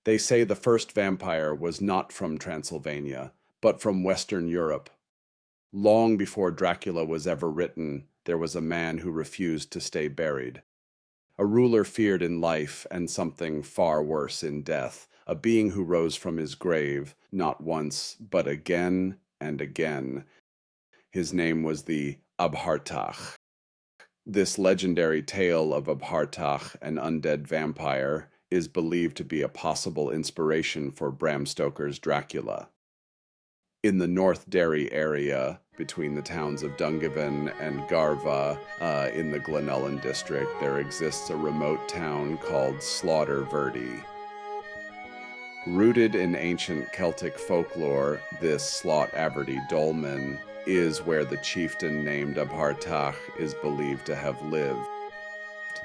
They say the first vampire was not from Transylvania, but from Western Europe. Long before Dracula was ever written, there was a man who refused to stay buried. A ruler feared in life and something far worse in death, a being who rose from his grave, not once, but again and again. His name was the Abhartach. This legendary tale of Abhartach, an undead vampire, is believed to be a possible inspiration for Bram Stoker's Dracula. In the North Derry area, between the towns of Dungiven and Garva, in the Glenullen district, there exists a remote town called Slaughter Verde. Rooted in ancient Celtic folklore, this Slot Averty dolmen is where the chieftain named Abhartach is believed to have lived.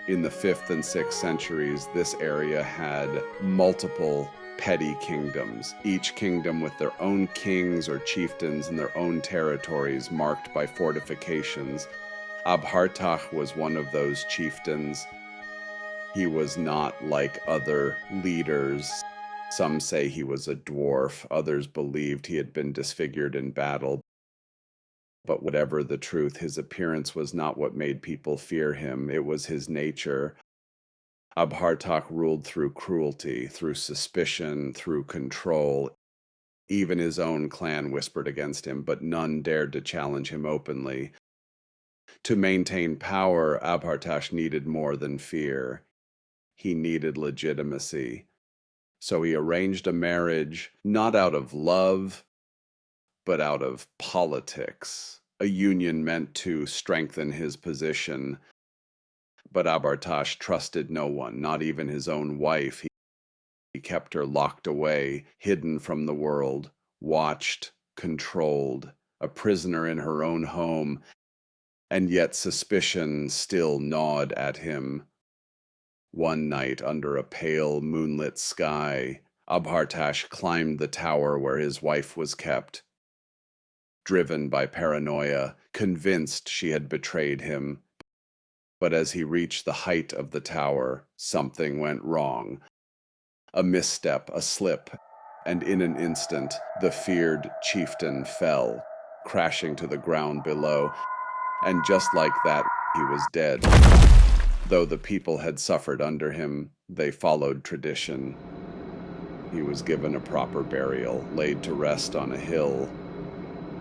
In the 5th and 6th centuries, this area had multiple petty kingdoms, each kingdom with their own kings or chieftains and their own territories marked by fortifications. Abhartach was one of those chieftains. He was not like other leaders. Some say he was a dwarf, others believed he had been disfigured in battle. But whatever the truth, his appearance was not what made people fear him. It was his nature. Abhartach ruled through cruelty, through suspicion, through control. Even his own clan whispered against him, but none dared to challenge him openly. To maintain power, Abhartach needed more than fear. He needed legitimacy. So he arranged a marriage, not out of love, but out of politics, a union meant to strengthen his position. But Abhartach trusted no one, not even his own wife. He kept her locked away, hidden from the world, watched, controlled, a prisoner in her own home, and yet suspicion still gnawed at him. One night, under a pale, moonlit sky, Abhartach climbed the tower where his wife was kept. Driven by paranoia, convinced she had betrayed him. But as he reached the height of the tower, something went wrong. A misstep, a slip, and in an instant, the feared chieftain fell, crashing to the ground below, and just like that, he was dead. Though the people had suffered under him, they followed tradition. He was given a proper burial, laid to rest on a hill,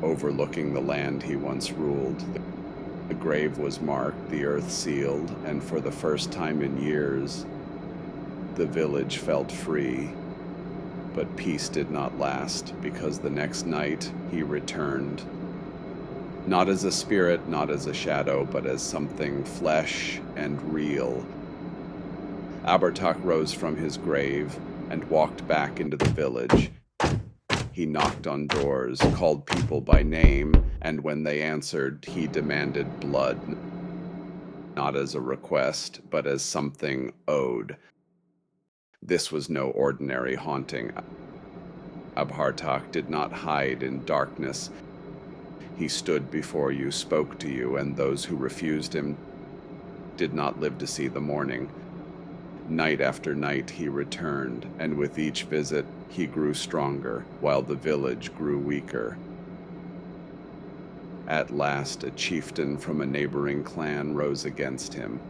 overlooking the land he once ruled. The grave was marked, the earth sealed, and for the first time in years, the village felt free. But peace did not last, because the next night he returned. Not as a spirit, not as a shadow, but as something flesh and real. Abhartach rose from his grave and walked back into the village. He knocked on doors, called people by name, and when they answered, he demanded blood, not as a request, but as something owed. This was no ordinary haunting. Abhartach did not hide in darkness. He stood before you, spoke to you, and those who refused him did not live to see the morning. Night after night he returned, and with each visit he grew stronger, while the village grew weaker. At last a chieftain from a neighboring clan rose against him,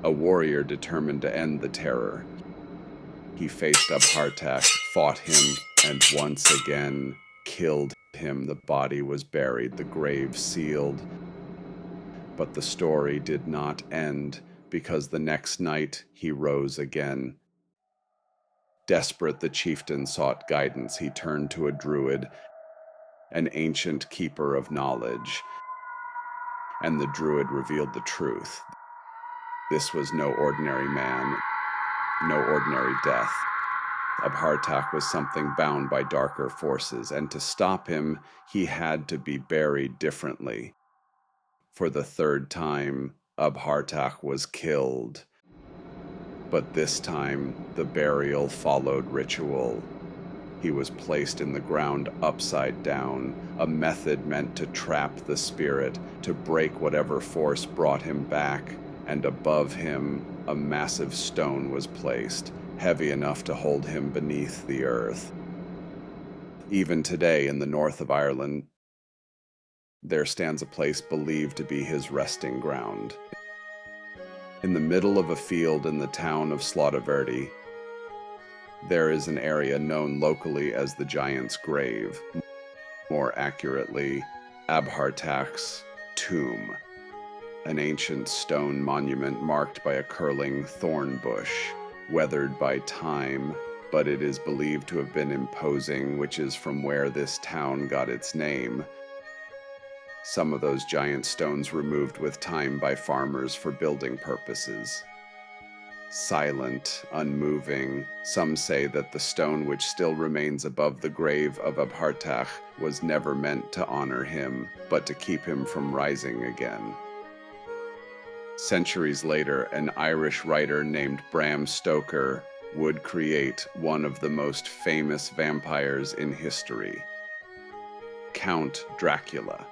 a warrior determined to end the terror. He faced Abhartach, fought him, and once again killed him. The body was buried, the grave sealed. But the story did not end, because the next night he rose again. Desperate, the chieftain sought guidance. He turned to a druid, an ancient keeper of knowledge, and the druid revealed the truth. This was no ordinary man, no ordinary death. Abhartach was something bound by darker forces, and to stop him, he had to be buried differently. For the third time, Abhartach was killed. But this time, the burial followed ritual. He was placed in the ground upside down, a method meant to trap the spirit, to break whatever force brought him back, and above him, a massive stone was placed, heavy enough to hold him beneath the earth. Even today in the north of Ireland, there stands a place believed to be his resting ground. In the middle of a field in the town of Slaughterverty, there is an area known locally as the Giant's Grave, more accurately, Abhartach's tomb, an ancient stone monument marked by a curling thorn bush, weathered by time, but it is believed to have been imposing, which is from where this town got its name. Some of those giant stones removed with time by farmers for building purposes. Silent, unmoving, some say that the stone which still remains above the grave of Abhartach was never meant to honor him, but to keep him from rising again. Centuries later, an Irish writer named Bram Stoker would create one of the most famous vampires in history, Count Dracula.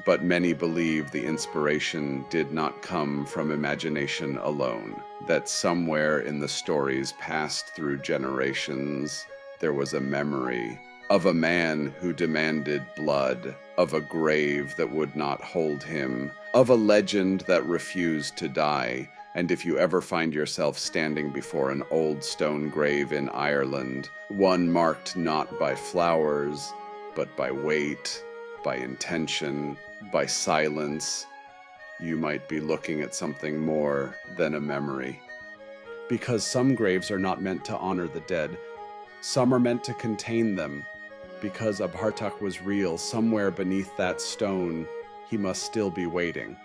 But many believe the inspiration did not come from imagination alone, that somewhere in the stories passed through generations, there was a memory of a man who demanded blood, of a grave that would not hold him, of a legend that refused to die. And if you ever find yourself standing before an old stone grave in Ireland, one marked not by flowers, but by weight, by intention, by silence, you might be looking at something more than a memory. Because some graves are not meant to honor the dead, some are meant to contain them. Because Abhartach was real, somewhere beneath that stone, he must still be waiting.